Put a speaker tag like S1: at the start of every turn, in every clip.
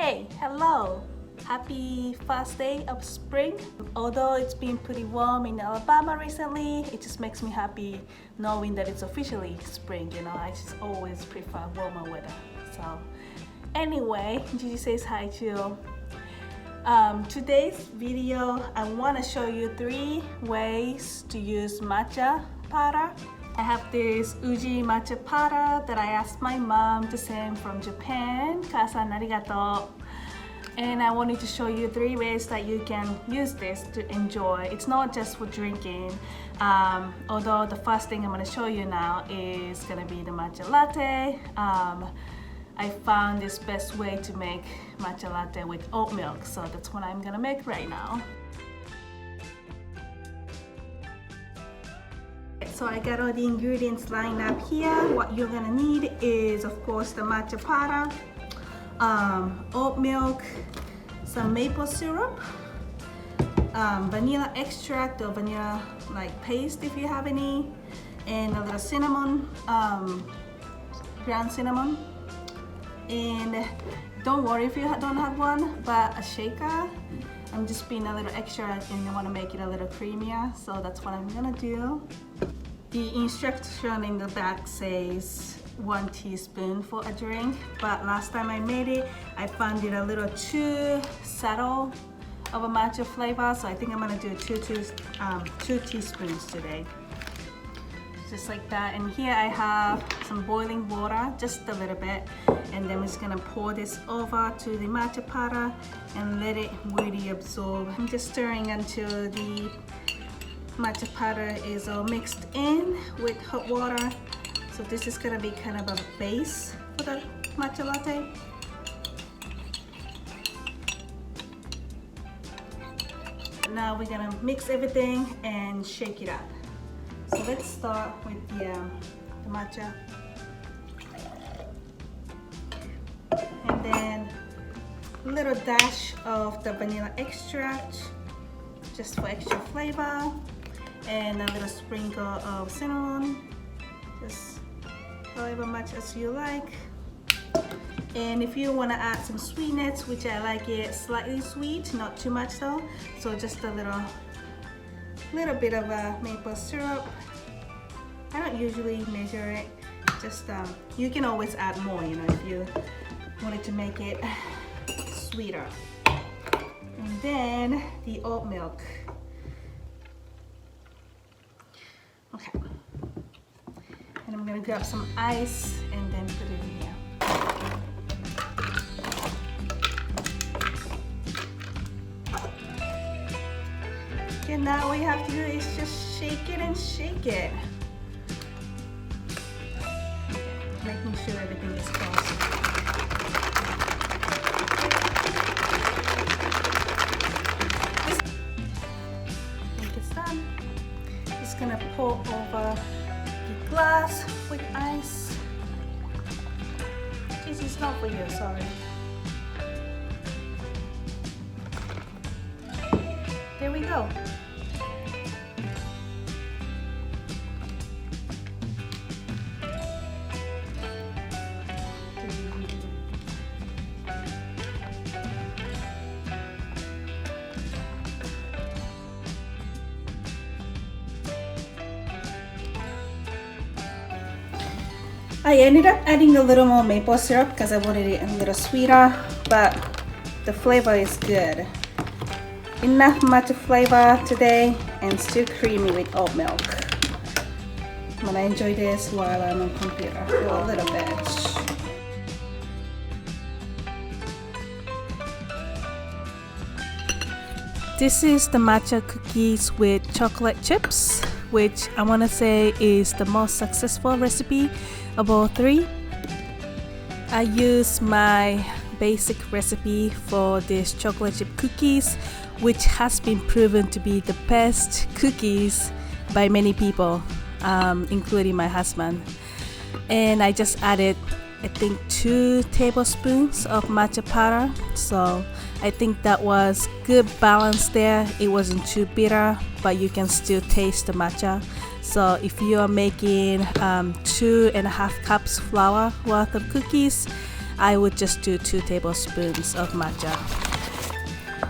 S1: Hey, hello! Happy first day of spring. Although it's been pretty warm in Alabama recently, it just makes me happy knowing that it's officially spring, you know. I just always prefer warmer weather. So anyway, Gigi says hi too. Today's video, I want to show you 3 ways to use matcha powder. I have this Uji matcha powder that I asked my mom to send from Japan. Ka-san arigato. And I wanted to show you 3 ways that you can use this to enjoy. It's not just for drinking. Although the first thing I'm going to show you now is going to be the matcha latte. I found this best way to make matcha latte with oat milk, so that's what I'm going to make right now. So I got all the ingredients lined up here. What you're gonna need is, of course, the matcha powder, oat milk, some maple syrup, vanilla extract or vanilla paste if you have any, and a little cinnamon, ground cinnamon. And don't worry if you don't have one, but a shaker. I'm just being a little extra and I want to make it a little creamier, so that's what I'm gonna do. The instruction in the back says 1 teaspoon for a drink, but last time I made it, I found it a little too subtle of a matcha flavor, so I think I'm gonna do 2 teaspoons today. Just like that. And here I have some boiling water, just a little bit, and then I'm just gonna pour this over to the matcha powder and let it really absorb. I'm just stirring until the matcha powder is all mixed in with hot water. So this is gonna be kind of a base for the matcha latte. Now we're gonna mix everything and shake it up. So let's start with the matcha. And then a little dash of the vanilla extract, just for extra flavor. And a little sprinkle of cinnamon, just however much as you like. And if you want to add some sweetness, which I like it slightly sweet, not too much though, so just a little bit of maple syrup. I don't usually measure it, just you can always add more, you know, if you wanted to make it sweeter. And then the oat milk. Okay, and I'm gonna grab some ice and then put it in here. Okay, now what you have to do is just shake it and shake it. Okay, making sure everything is close. Gonna pour over the glass with ice. This is not for you, sorry. There we go. I ended up adding a little more maple syrup because I wanted it a little sweeter, but the flavor is good. Enough matcha flavor today and still creamy with oat milk. I'm gonna enjoy this while I'm on computer for a little bit. This is the matcha cookies with chocolate chips, which I want to say is the most successful recipe of all 3. I use my basic recipe for these chocolate chip cookies, which has been proven to be the best cookies by many people, including my husband. And I just added, I think, 2 tablespoons of matcha powder, so I think that was good balance there. It wasn't too bitter, but you can still taste the matcha. So if you are making 2.5 cups flour worth of cookies, I would just do 2 tablespoons of matcha.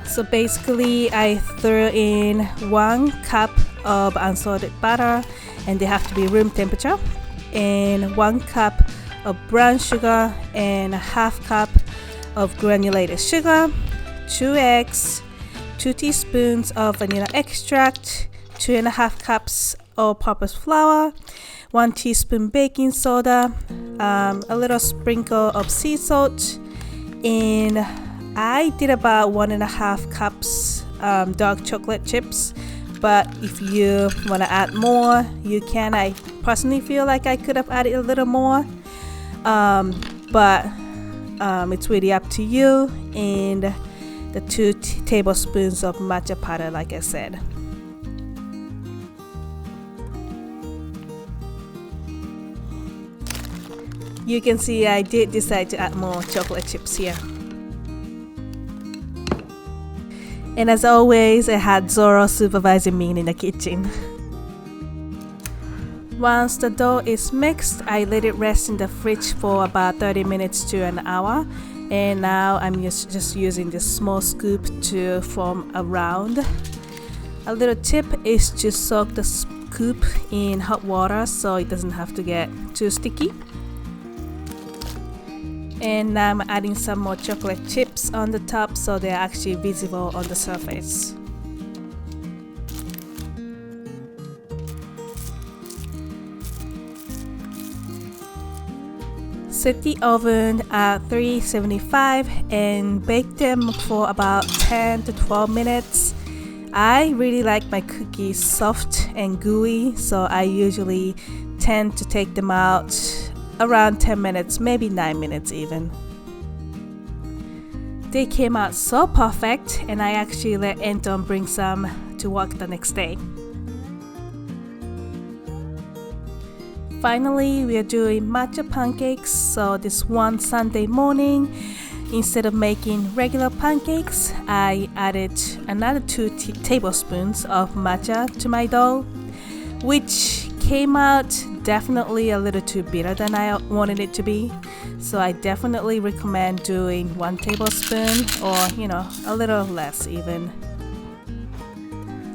S1: So basically I threw in 1 cup of unsalted butter, and they have to be room temperature, and 1 cup of brown sugar, and a half cup of granulated sugar, 2 eggs, 2 teaspoons of vanilla extract, 2.5 cups all-purpose flour, 1 teaspoon baking soda, a little sprinkle of sea salt, and I did about 1.5 cups dark chocolate chips. But if you want to add more, you can. I personally feel like I could have added a little more, but it's really up to you. And the 2 tablespoons of matcha powder, like I said. You can see I did decide to add more chocolate chips here. And as always, I had Zoro supervising me in the kitchen. Once the dough is mixed, I let it rest in the fridge for about 30 minutes to an hour. And now I'm just using this small scoop to form a round. A little tip is to soak the scoop in hot water so it doesn't have to get too sticky. And now I'm adding some more chocolate chips on the top so they're actually visible on the surface. Set the oven at 375 and bake them for about 10 to 12 minutes. I really like my cookies soft and gooey, so I usually tend to take them out around 10 minutes, maybe 9 minutes even. They came out so perfect, and I actually let Anton bring some to work the next day. Finally, we are doing matcha pancakes. So this one Sunday morning, instead of making regular pancakes, I added another 2 tablespoons of matcha to my dough, which came out definitely a little too bitter than I wanted it to be. So I definitely recommend doing 1 tablespoon or a little less even.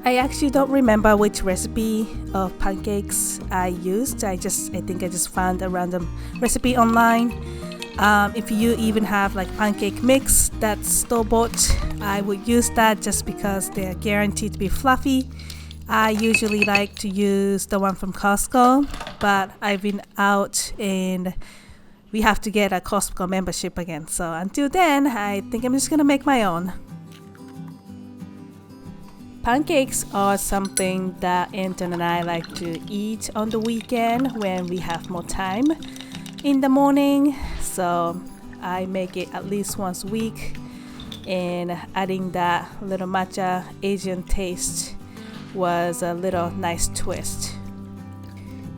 S1: I actually don't remember which recipe of pancakes I used. I think I just found a random recipe online. If you even have like pancake mix that's store-bought, I would use that just because they're guaranteed to be fluffy. I usually like to use the one from Costco, but I've been out and we have to get a Costco membership again. So until then, I think I'm just gonna make my own. Pancakes are something that Anton and I like to eat on the weekend when we have more time in the morning. So I make it at least once a week, and adding that little matcha Asian taste was a little nice twist.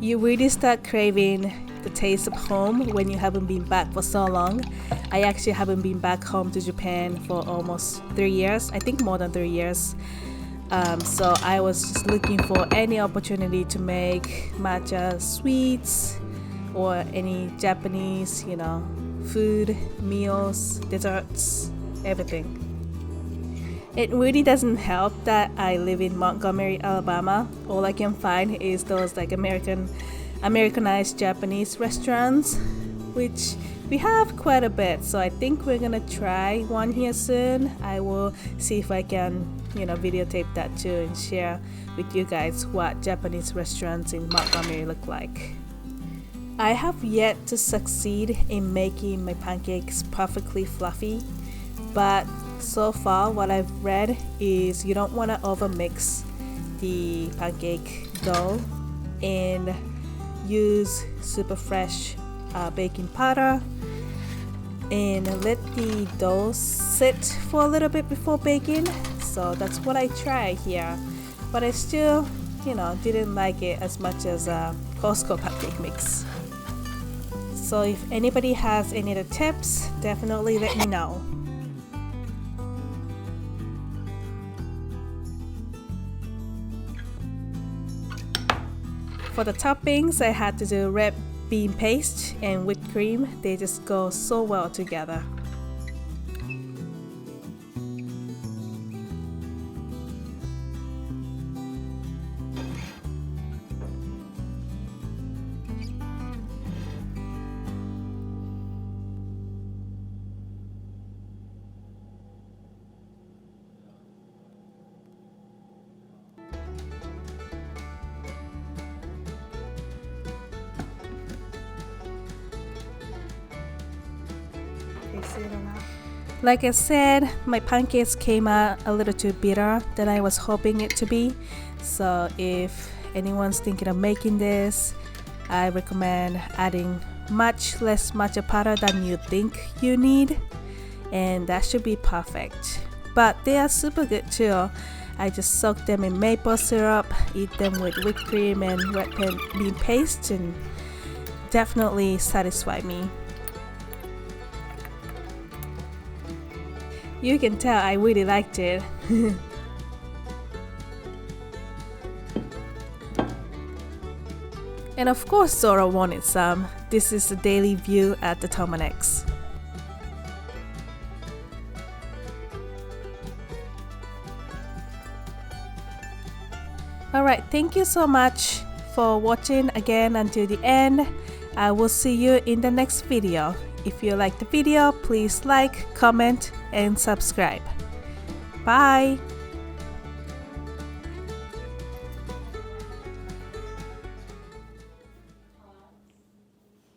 S1: You really start craving the taste of home when you haven't been back for so long. I actually haven't been back home to Japan for almost 3 years, I think more than 3 years. So I was just looking for any opportunity to make matcha sweets or any Japanese, food, meals, desserts, everything. It really doesn't help that I live in Montgomery, Alabama. All I can find is those like Americanized Japanese restaurants, which we have quite a bit. So I think we're gonna try one here soon. I will see if I can, videotape that too and share with you guys what Japanese restaurants in Montgomery look like. I have yet to succeed in making my pancakes perfectly fluffy, but so far what I've read is you don't want to overmix the pancake dough and use super fresh baking powder and let the dough sit for a little bit before baking. So that's what I tried here, but I still didn't like it as much as Costco pancake mix. So if anybody has any other tips, definitely let me know. For the toppings, I had to do red bean paste and whipped cream, they just go so well together. Like I said, my pancakes came out a little too bitter than I was hoping it to be. So if anyone's thinking of making this, I recommend adding much less matcha powder than you think you need, and that should be perfect. But they are super good too. I just soak them in maple syrup, eat them with whipped cream and red bean paste, and definitely satisfy me. You can tell I really liked it. And of course Zora wanted some. This is the daily view at the Tomanex. Alright, thank you so much for watching again until the end. I will see you in the next video. If you like the video, please like, comment, and subscribe. Bye!